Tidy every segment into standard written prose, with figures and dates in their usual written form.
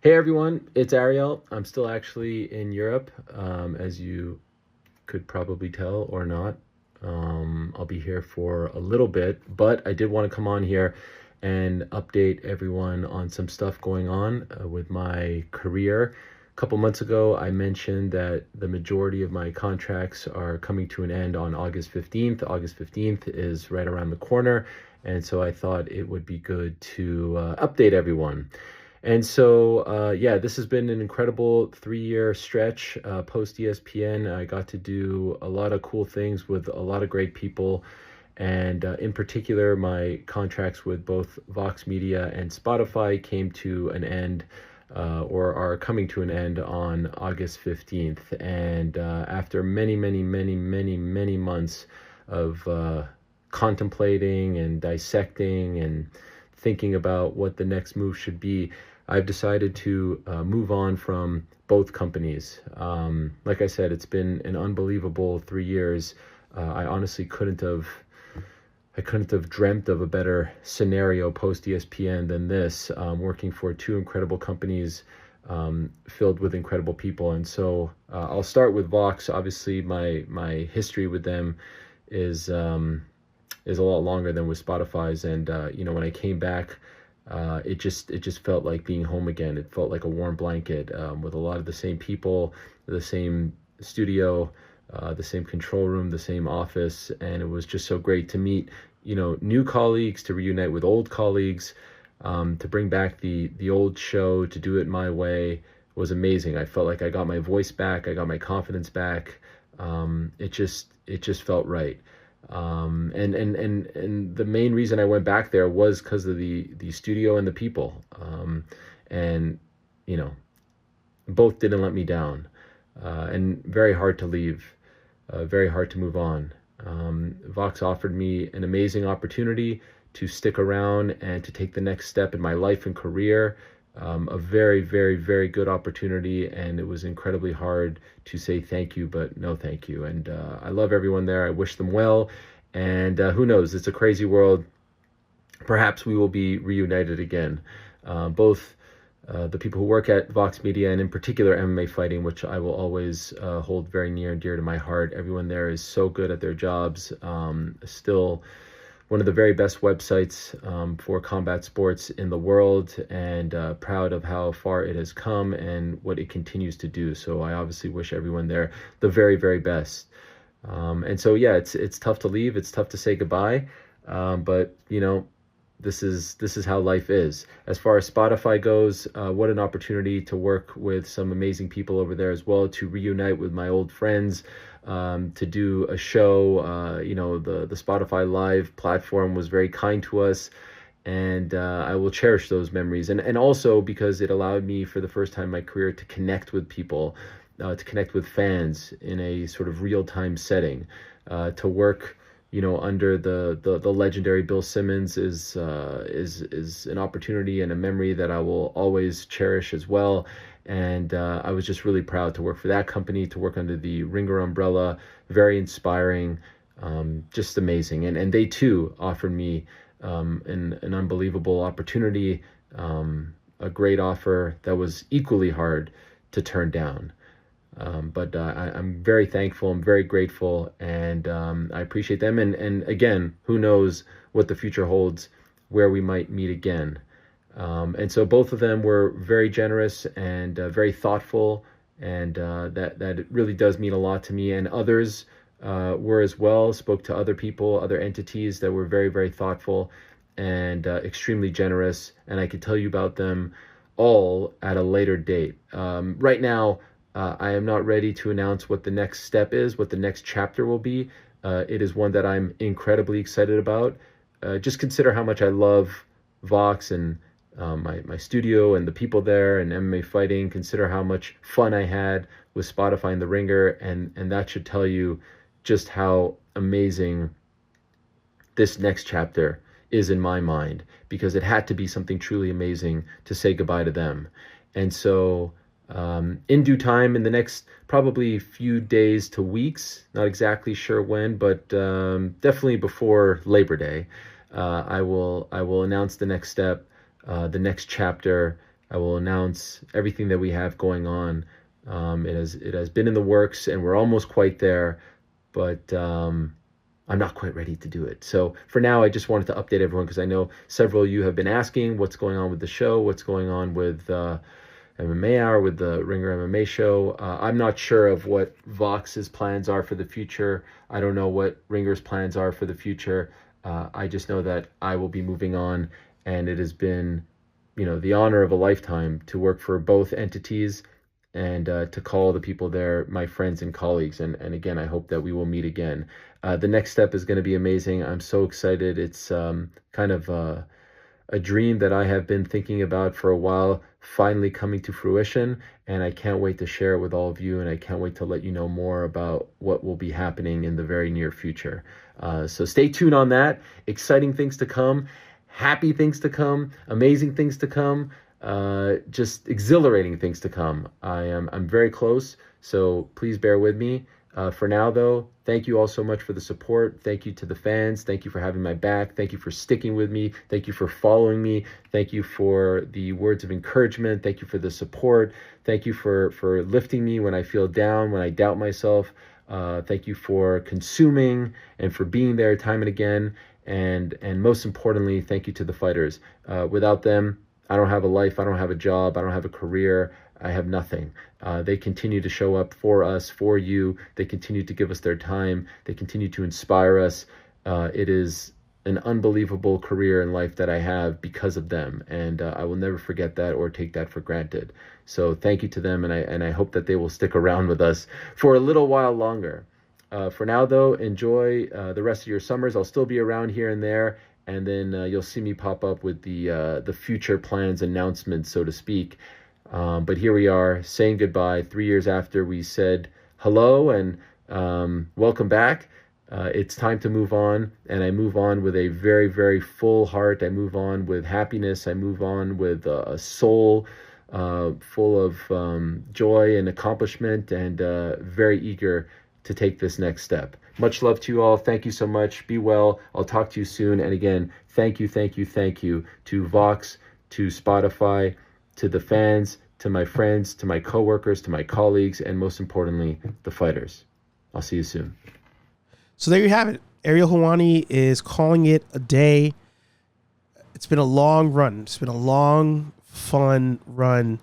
Hey everyone, it's Ariel. I'm still actually in Europe, as you could probably tell or not. I'll be here for a little bit, but I did want to come on here and update everyone on some stuff going on with my career. A couple months ago, I mentioned that the majority of my contracts are coming to an end on August 15th. August 15th is right around the corner, and so I thought it would be good to update everyone. And so, yeah, this has been an incredible 3-year stretch post ESPN. I got to do a lot of cool things with a lot of great people. And in particular, my contracts with both Vox Media and Spotify came to an end or are coming to an end on August 15th. And after many, many, many, many, many months of contemplating and dissecting and thinking about what the next move should be, I've decided to move on from both companies. Like I said, it's been an unbelievable 3 years. I honestly couldn't have dreamt of a better scenario post ESPN than this, working for two incredible companies filled with incredible people. And so I'll start with Vox. Obviously, my history with them is a lot longer than with Spotify's. And when I came back, it just felt like being home again. It felt like a warm blanket, with a lot of the same people, the same studio, the same control room, the same office. And it was just so great to meet, new colleagues, to reunite with old colleagues, to bring back the old show, to do it my way was amazing. I felt like I got my voice back. I got my confidence back. It just felt right. And the main reason I went back there was because of the studio and the people. And both didn't let me down, and very hard to leave, very hard to move on. Vox offered me an amazing opportunity to stick around and to take the next step in my life and career. A very, very, very good opportunity, and it was incredibly hard to say thank you, but no thank you. And I love everyone there. I wish them well, and who knows? It's a crazy world. Perhaps we will be reunited again. Both the people who work at Vox Media, and in particular MMA Fighting, which I will always hold very near and dear to my heart. Everyone there is so good at their jobs. Still one of the very best websites for combat sports in the world, and proud of how far it has come and what it continues to do. So I obviously wish everyone there the very, very best. And so, yeah, it's tough to leave. It's tough to say goodbye. But this is how life is. As far as Spotify goes, what an opportunity to work with some amazing people over there as well, to reunite with my old friends, to do a show. The Spotify Live platform was very kind to us, and I will cherish those memories. And also because it allowed me for the first time in my career to connect with people, to connect with fans in a sort of real-time setting, to work under the legendary Bill Simmons is an opportunity and a memory that I will always cherish as well. And I was just really proud to work for that company, to work under the Ringer umbrella. Very inspiring, just amazing. And they too offered me an unbelievable opportunity, a great offer that was equally hard to turn down. But I'm very thankful. I'm very grateful, and I appreciate them. And again, who knows what the future holds, where we might meet again. And so both of them were very generous and very thoughtful, and that it really does mean a lot to me. And others were as well. Spoke to other people, other entities that were very, very thoughtful and extremely generous. And I could tell you about them all at a later date. Right now, I am not ready to announce what the next step is, what the next chapter will be. It is one that I'm incredibly excited about. Just consider how much I love Vox and my studio and the people there and MMA Fighting. Consider how much fun I had with Spotify and the Ringer, and that should tell you just how amazing this next chapter is in my mind, because it had to be something truly amazing to say goodbye to them. And so in due time, in the next probably few days to weeks, not exactly sure when, but definitely before Labor Day, I will announce the next step, the next chapter, I will announce everything that we have going on. It has been in the works, and we're almost quite there, but I'm not quite ready to do it. So for now, I just wanted to update everyone because I know several of you have been asking what's going on with the show, what's going on with MMA Hour, with the Ringer MMA show. I'm not sure of what Vox's plans are for the future. I don't know what Ringer's plans are for the future. I just know that I will be moving on, and it has been, the honor of a lifetime to work for both entities and to call the people there my friends and colleagues. And again, I hope that we will meet again. The next step is going to be amazing. I'm so excited. It's kind of a dream that I have been thinking about for a while, finally coming to fruition. And I can't wait to share it with all of you. And I can't wait to let you know more about what will be happening in the very near future. So stay tuned on that. Exciting things to come, happy things to come, amazing things to come. Just exhilarating things to come. I'm very close, so please bear with me. For now, though, thank you all so much for the support. Thank you to the fans. Thank you for having my back. Thank you for sticking with me. Thank you for following me. Thank you for the words of encouragement. Thank you for the support. Thank you for lifting me when I feel down, when I doubt myself. Thank you for consuming and for being there time and again. And most importantly, thank you to the fighters. Without them, I don't have a life, I don't have a job, I don't have a career, I have nothing. They continue to show up for us, for you. They continue to give us their time. They continue to inspire us. It is an unbelievable career in life that I have because of them, and I will never forget that or take that for granted. So thank you to them, and I hope that they will stick around with us for a little while longer. For now, though, enjoy the rest of your summers. I'll still be around here and there, and then you'll see me pop up with the future plans announcements, so to speak. But here we are, saying goodbye 3 years after we said hello and welcome back. It's time to move on, and I move on with a very, very full heart. I move on with happiness. I move on with a soul full of joy and accomplishment, and very eager to take this next step. Much love to you all. Thank you so much. Be well. I'll talk to you soon. And again, thank you to Vox, to Spotify, to the fans, to my friends, to my coworkers, to my colleagues, and most importantly, the fighters. I'll see you soon. So there you have it. Ariel Helwani is calling it a day. It's been a long run. It's been a long, fun run,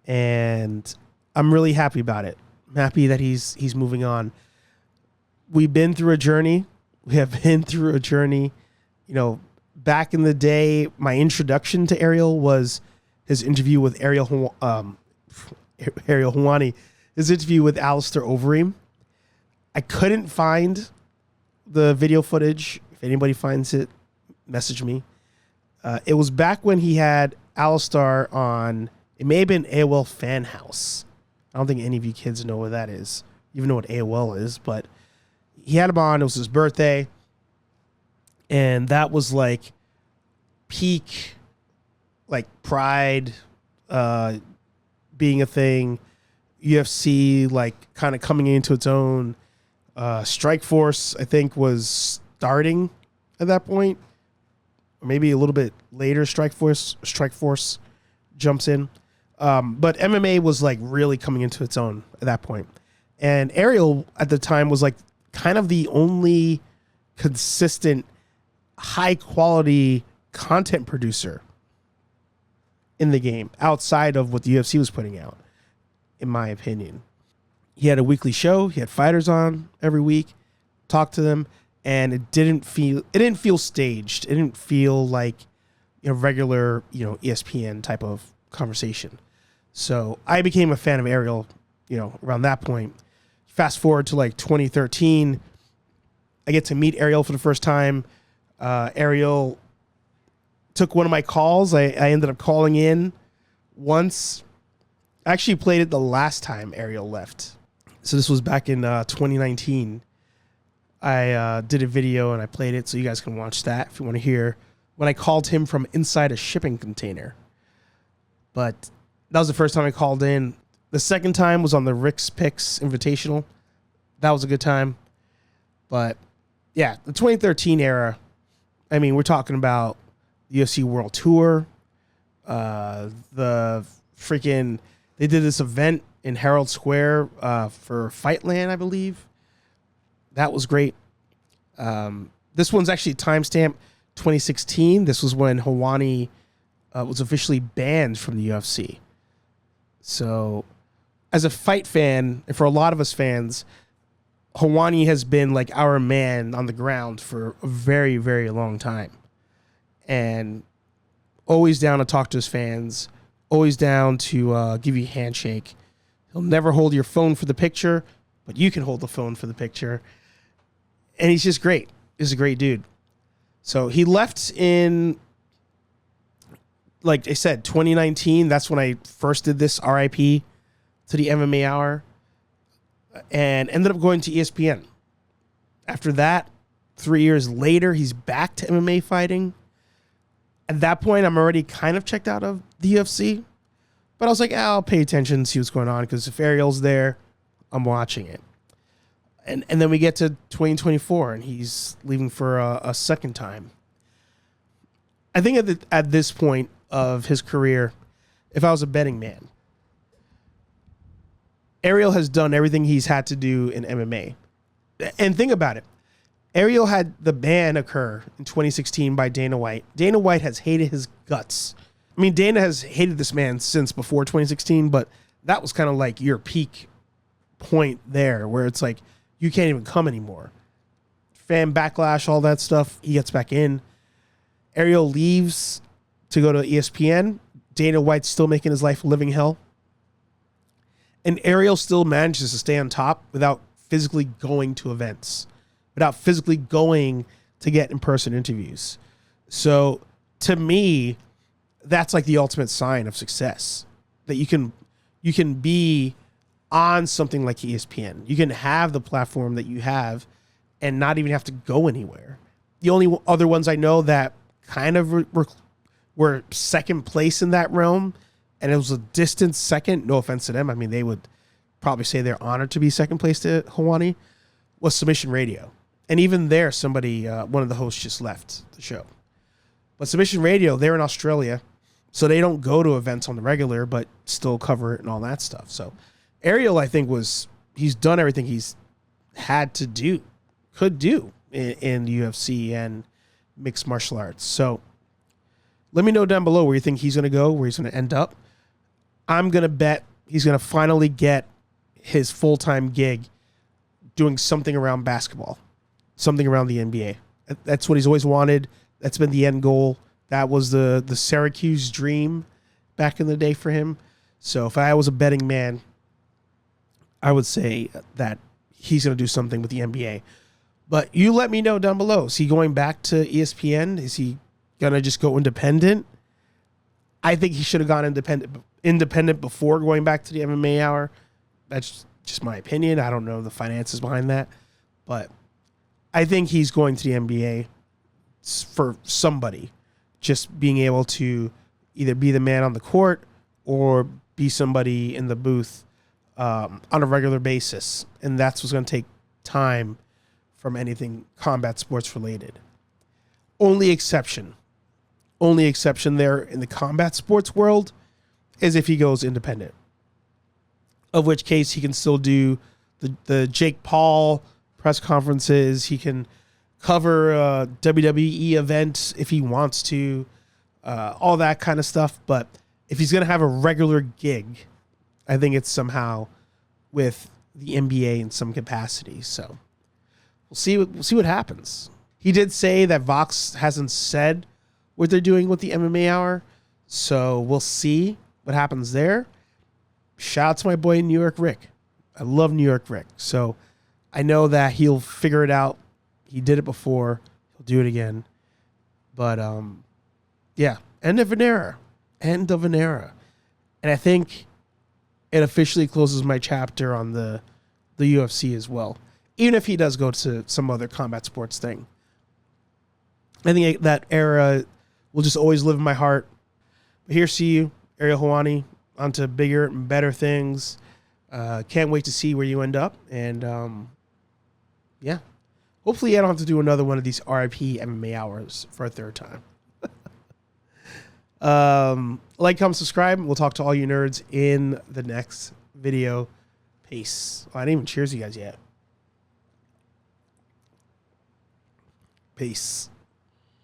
and I'm really happy about it. I'm happy that he's moving on. We've been through a journey. We have been through a journey. Back in the day, my introduction to Ariel was his interview with Ariel Helwani, his interview with Alistair Overeem. I couldn't find the video footage. If anybody finds it, message me. It was back when he had Alistair on, it may have been AOL Fan House. I don't think any of you kids know what that is, even know what AOL is, but he had him on. It was his birthday, and that was like peak, like Pride being a thing, UFC like kind of coming into its own. Strike Force, I think, was starting at that point, or maybe a little bit later. Strike Force jumps in, but MMA was like really coming into its own at that point. And Ariel at the time was like kind of the only consistent, high quality content producer in the game outside of what the UFC was putting out, in my opinion. He had a weekly show. He had fighters on every week, talked to them, and it didn't feel staged. It didn't feel like regular ESPN type of conversation. So I became a fan of Ariel, around that point. Fast forward to like 2013, I get to meet Ariel for the first time. Ariel took one of my calls. I ended up calling in once. I actually played it the last time Ariel left. So this was back in 2019. I did a video and I played it, so you guys can watch that if you want to hear when I called him from inside a shipping container. But that was the first time I called in. The second time was on the Rick's Picks Invitational. That was a good time. But yeah, the 2013 era, I mean, we're talking about the UFC World Tour. The freaking they did this event in Herald Square for Fightland, I believe. That was great. This one's actually timestamp 2016. This was when Helwani was officially banned from the UFC. So, as a fight fan, and for a lot of us fans, Helwani has been like our man on the ground for a very, very long time. And always down to talk to his fans, always down to give you a handshake. He'll never hold your phone for the picture, but you can hold the phone for the picture. And he's just great. He's a great dude. So he left in, like I said, 2019. That's when I first did this RIP to the MMA Hour, and ended up going to ESPN. After that, 3 years later, he's back to MMA Fighting. At that point, I'm already kind of checked out of the UFC, but I was like, I'll pay attention, see what's going on, because if Ariel's there, I'm watching it. And then we get to 2024, and he's leaving for a second time. I think at this point of his career, if I was a betting man, Ariel has done everything he's had to do in MMA. And think about it. Ariel had the ban occur in 2016 by Dana White. Dana White has hated his guts. I mean, Dana has hated this man since before 2016, but that was kind of like your peak point there, where it's like, you can't even come anymore. Fan backlash, all that stuff. He gets back in. Ariel leaves to go to ESPN. Dana White's still making his life a living hell. And Ariel still manages to stay on top without physically going to events, without physically going to get in-person interviews. So to me, that's like the ultimate sign of success, that you can be on something like ESPN. You can have the platform that you have and not even have to go anywhere. The only other ones I know that kind of were second place in that realm, and it was a distant second, no offense to them, I mean, they would probably say they're honored to be second place to Helwani, was Submission Radio. And even there, somebody, one of the hosts just left the show. But Submission Radio, they're in Australia, so they don't go to events on the regular, but still cover it and all that stuff. So Ariel, I think, he's done everything he's had to do, could do in the UFC and mixed martial arts. So let me know down below where you think he's going to go, where he's going to end up. I'm going to bet he's going to finally get his full-time gig doing something around basketball, something around the NBA. That's what he's always wanted. That's been the end goal. That was the Syracuse dream back in the day for him. So if I was a betting man, I would say that he's going to do something with the NBA. But you let me know down below. Is he going back to ESPN? Is he going to just go independent? I think he should have gone independent before going back to the MMA Hour. That's just my opinion. I don't know the finances behind that. But I think he's going to the NBA for somebody. Just being able to either be the man on the court or be somebody in the booth on a regular basis. And that's what's going to take time from anything combat sports related. Only exception there in the combat sports world is if he goes independent. Of which case he can still do the Jake Paul press conferences. He can cover a WWE event if he wants to, all that kind of stuff. But if he's going to have a regular gig, I think it's somehow with the NBA in some capacity. So we'll see what happens. He did say that Vox hasn't said what they're doing with the MMA Hour, so we'll see what happens there. Shout out to my boy New York Rick. I love New York Rick, so I know that he'll figure it out. He did it before. He'll do it again. But yeah, end of an era. And I think it officially closes my chapter on the UFC as well. Even if he does go to some other combat sports thing. I think that era will just always live in my heart. But here, see you, Ariel Helwani, onto bigger and better things. Can't wait to see where you end up. And yeah, hopefully I don't have to do another one of these RIP MMA hours for a third time. Like, comment, subscribe. We'll talk to all you nerds in the next video. Peace. Oh, I didn't even cheers you guys yet. Peace.